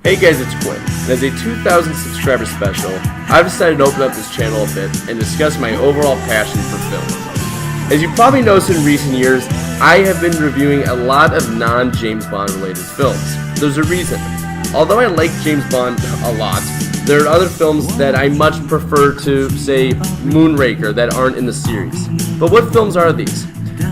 Hey guys, it's Quinn, and as a 2,000 subscriber special, I've decided to open up this channel a bit and discuss my overall passion for film. As you probably noticed in recent years, I have been reviewing a lot of non-James Bond related films. There's a reason. Although I like James Bond a lot, there are other films that I much prefer to, say, Moonraker, that aren't in the series. But what films are these?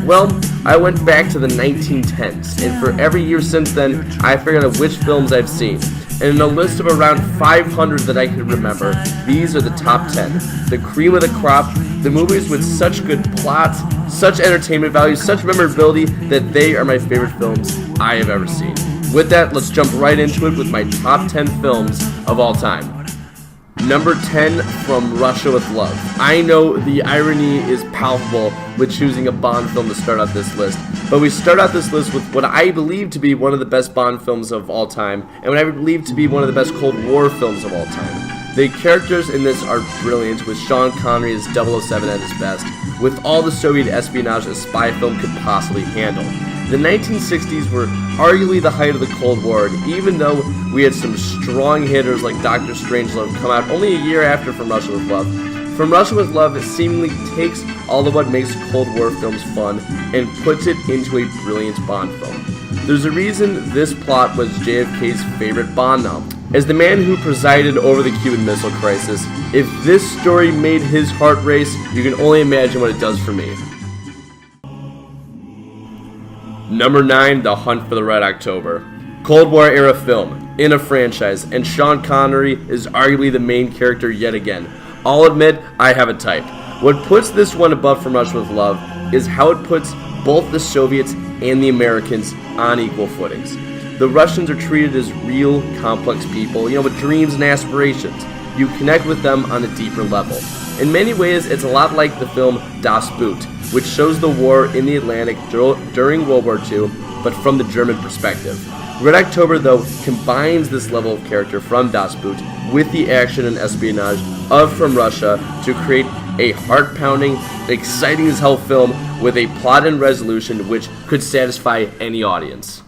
Well, I went back to the 1910s, and for every year since then, I figured out which films I've seen. And in a list of around 500 that I could remember, these are the top 10. The cream of the crop, the movies with such good plots, such entertainment value, such memorability, that they are my favorite films I have ever seen. With that, let's jump right into it with my top 10 films of all time. Number 10, From Russia with Love. I know the irony is palpable with choosing a Bond film to start out this list, but we start out this list with what I believe to be one of the best Bond films of all time, and what I believe to be one of the best Cold War films of all time. The characters in this are brilliant, with Sean Connery as 007 at his best, with all the Soviet espionage a spy film could possibly handle. The 1960s were arguably the height of the Cold War, and even though we had some strong hitters like Dr. Strangelove come out only a year after From Russia with Love, From Russia with Love seemingly takes all of what makes Cold War films fun and puts it into a brilliant Bond film. There's a reason this plot was JFK's favorite Bond novel. As the man who presided over the Cuban Missile Crisis, if this story made his heart race, you can only imagine what it does for me. Number 9, The Hunt for the Red October. Cold War era film, in a franchise, and Sean Connery is arguably the main character yet again. I'll admit, I have a type. What puts this one above From Russia with Love is how it puts both the Soviets and the Americans on equal footings. The Russians are treated as real, complex people, with dreams and aspirations. You connect with them on a deeper level. In many ways, it's a lot like the film Das Boot, which shows the war in the Atlantic during World War II, but from the German perspective. Red October, though, combines this level of character from Das Boot with the action and espionage of From Russia to create a heart-pounding, exciting-as-hell film with a plot and resolution which could satisfy any audience.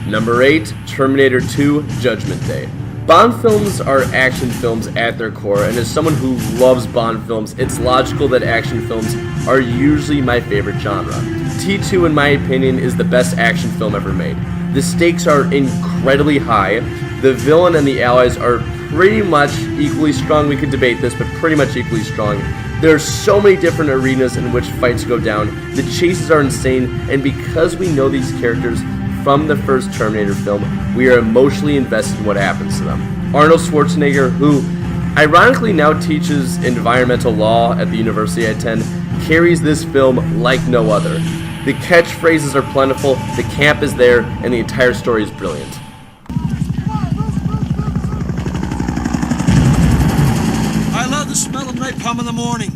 Number 8, Terminator 2, Judgment Day. Bond films are action films at their core, and as someone who loves Bond films, it's logical that action films are usually my favorite genre. T2, in my opinion, is the best action film ever made. The stakes are incredibly high. The villain and the allies are pretty much equally strong. We could debate this, but pretty much equally strong. There are so many different arenas in which fights go down. The chases are insane, and because we know these characters from the first Terminator film, we are emotionally invested in what happens to them. Arnold Schwarzenegger, who ironically now teaches environmental law at the university I attend, carries this film like no other. The catchphrases are plentiful, the camp is there, and the entire story is brilliant. I love the smell of napalm in the morning.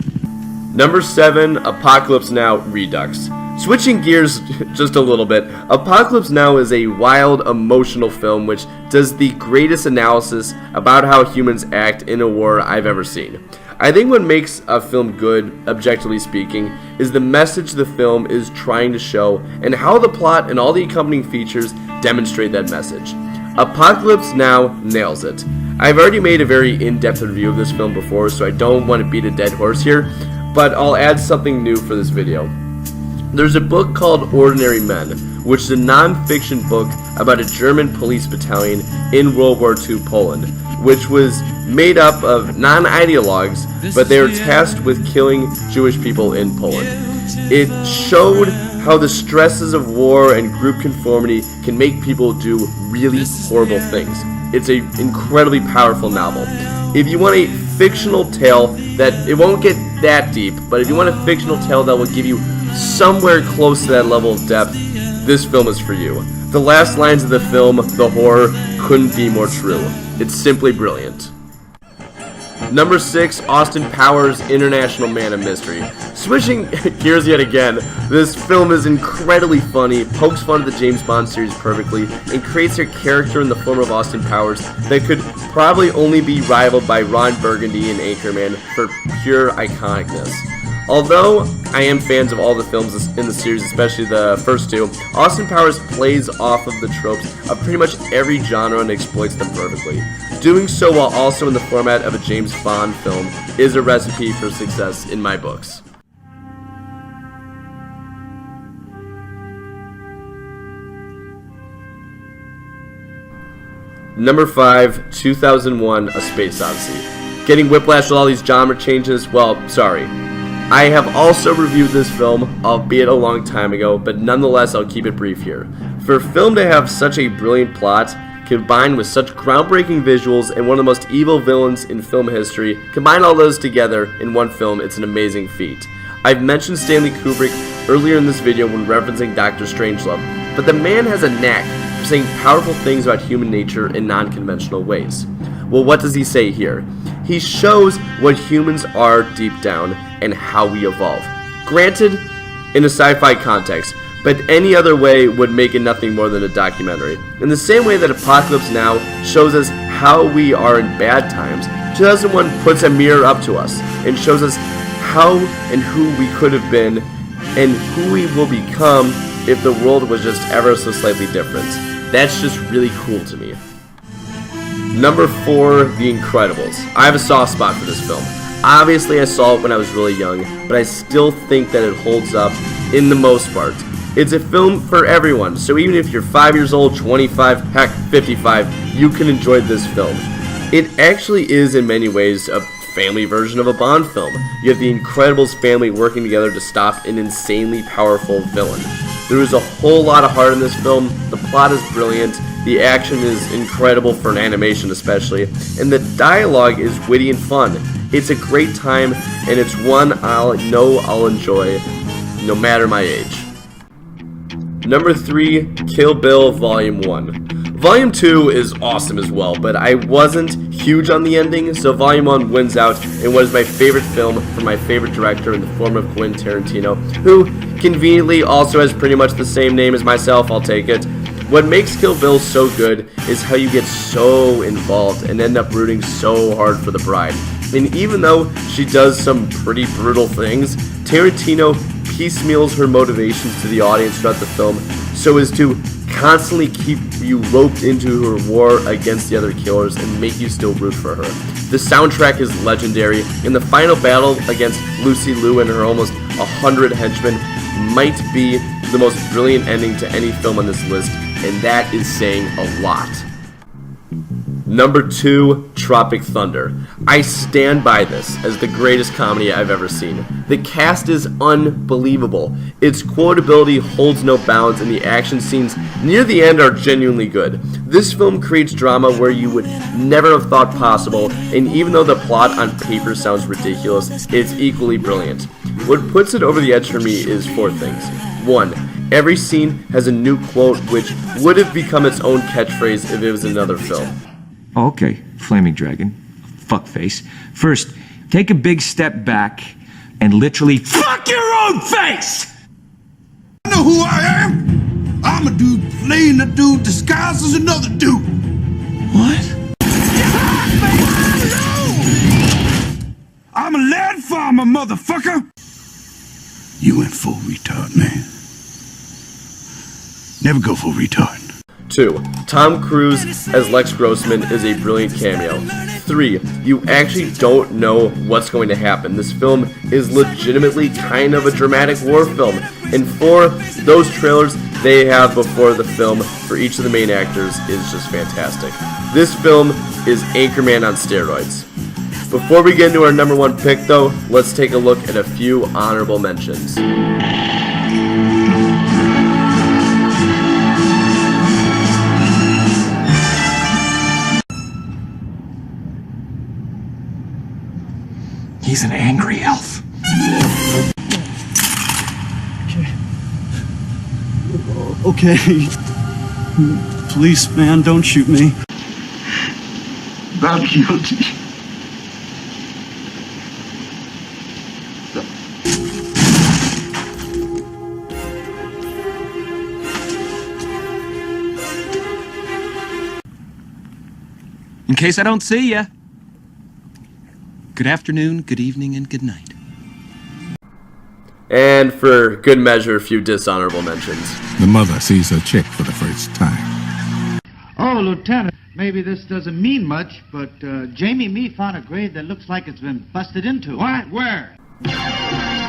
Number 7, Apocalypse Now, Redux. Switching gears just a little bit, Apocalypse Now is a wild, emotional film which does the greatest analysis about how humans act in a war I've ever seen. I think what makes a film good, objectively speaking, is the message the film is trying to show and how the plot and all the accompanying features demonstrate that message. Apocalypse Now nails it. I've already made a very in-depth review of this film before, so I don't want to beat a dead horse here, but I'll add something new for this video. There's a book called Ordinary Men, which is a non-fiction book about a German police battalion in World War II Poland, which was made up of non-ideologues, but they were tasked with killing Jewish people in Poland. It showed how the stresses of war and group conformity can make people do really horrible things. It's an incredibly powerful novel. If you want a fictional tale that, it won't get that deep, but if you want a fictional tale that will give you somewhere close to that level of depth, this film is for you. The last lines of the film, the horror, couldn't be more true. It's simply brilliant. Number 6, Austin Powers, International Man of Mystery. Switching gears yet again, this film is incredibly funny, pokes fun at the James Bond series perfectly, and creates a character in the form of Austin Powers that could probably only be rivaled by Ron Burgundy in Anchorman for pure iconicness. Although I am fans of all the films in the series, especially the first two, Austin Powers plays off of the tropes of pretty much every genre and exploits them perfectly. Doing so while also in the format of a James Bond film is a recipe for success in my books. Number 5, 2001, A Space Odyssey. Getting whiplash with all these genre changes? Well, sorry. I have also reviewed this film, albeit a long time ago, but nonetheless I'll keep it brief here. For a film to have such a brilliant plot, combined with such groundbreaking visuals and one of the most evil villains in film history, combine all those together in one film, it's an amazing feat. I've mentioned Stanley Kubrick earlier in this video when referencing Dr. Strangelove, but the man has a knack for saying powerful things about human nature in non-conventional ways. Well, what does he say here? He shows what humans are deep down and how we evolve. Granted, in a sci-fi context, but any other way would make it nothing more than a documentary. In the same way that Apocalypse Now shows us how we are in bad times, 2001 puts a mirror up to us and shows us how and who we could have been and who we will become if the world was just ever so slightly different. That's just really cool to me. Number 4, The Incredibles. I have a soft spot for this film. Obviously I saw it when I was really young, but I still think that it holds up in the most part. It's a film for everyone, so even if you're 5 years old, 25, heck, 55, you can enjoy this film. It actually is in many ways a family version of a Bond film. You have the Incredibles family working together to stop an insanely powerful villain. There is a whole lot of heart in this film, the plot is brilliant, the action is incredible for an animation especially, and the dialogue is witty and fun. It's a great time, and it's one I'll enjoy no matter my age. Number 3, Kill Bill Volume 1. Volume 2 is awesome as well, but I wasn't huge on the ending, so Volume 1 wins out in what is my favorite film from my favorite director in the form of Quinn Tarantino, who conveniently also has pretty much the same name as myself. I'll take it. What makes Kill Bill so good is how you get so involved and end up rooting so hard for the bride. And even though she does some pretty brutal things, Tarantino piecemeals her motivations to the audience throughout the film so as to constantly keep you roped into her war against the other killers and make you still root for her. The soundtrack is legendary, and the final battle against Lucy Liu and her almost 100 henchmen might be the most brilliant ending to any film on this list, and that is saying a lot. Number 2, Tropic Thunder. I stand by this as the greatest comedy I've ever seen. The cast is unbelievable. Its quotability holds no bounds, and the action scenes near the end are genuinely good. This film creates drama where you would never have thought possible, and even though the plot on paper sounds ridiculous, it's equally brilliant. What puts it over the edge for me is 4 things. 1. Every scene has a new quote which would have become its own catchphrase if it was another film. Okay, Flaming Dragon, fuckface. First, take a big step back and literally fuck your own face! I know who I am. I'm a dude playing a dude disguised as another dude. What? I'm a land farmer, motherfucker. You went full retard, man. Never go full retard. 2. Tom Cruise as Lex Grossman is a brilliant cameo. 3. You actually don't know what's going to happen. This film is legitimately kind of a dramatic war film. And 4. Those trailers they have before the film for each of the main actors is just fantastic. This film is Anchorman on steroids. Before we get into our number 1 pick though, let's take a look at a few honorable mentions. He's an angry elf. Okay. Please, man, don't shoot me. Not guilty. In case I don't see ya. Good afternoon, good evening, and good night. And for good measure, a few dishonorable mentions. The mother sees her chick for the first time. Oh, Lieutenant, maybe this doesn't mean much, but Jamie and me found a grave that looks like it's been busted into. What? Where?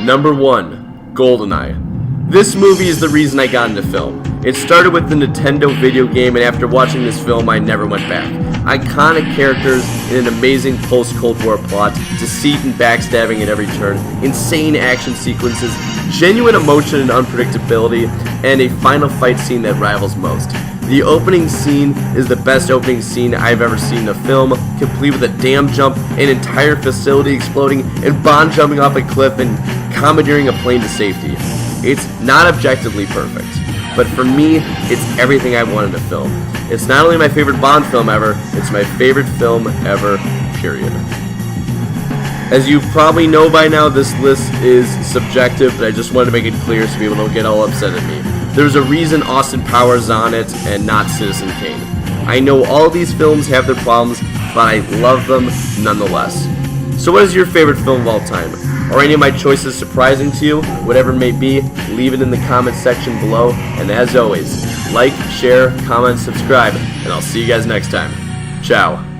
Number 1, GoldenEye. This movie is the reason I got into film. It started with the Nintendo video game, and after watching this film, I never went back. Iconic characters in an amazing post-Cold War plot, deceit and backstabbing at every turn, insane action sequences, genuine emotion and unpredictability, and a final fight scene that rivals most. The opening scene is the best opening scene I've ever seen in a film, complete with a dam jump, an entire facility exploding, and Bond jumping off a cliff and commandeering a plane to safety. It's not objectively perfect, but for me, it's everything I wanted in a film. It's not only my favorite Bond film ever, it's my favorite film ever, period. As you probably know by now, this list is subjective, but I just wanted to make it clear so people don't get all upset at me. There's a reason Austin Powers is on it and not Citizen Kane. I know all these films have their problems, but I love them nonetheless. So what is your favorite film of all time? Are any of my choices surprising to you? Whatever it may be, leave it in the comment section below. And as always, like, share, comment, subscribe, and I'll see you guys next time. Ciao.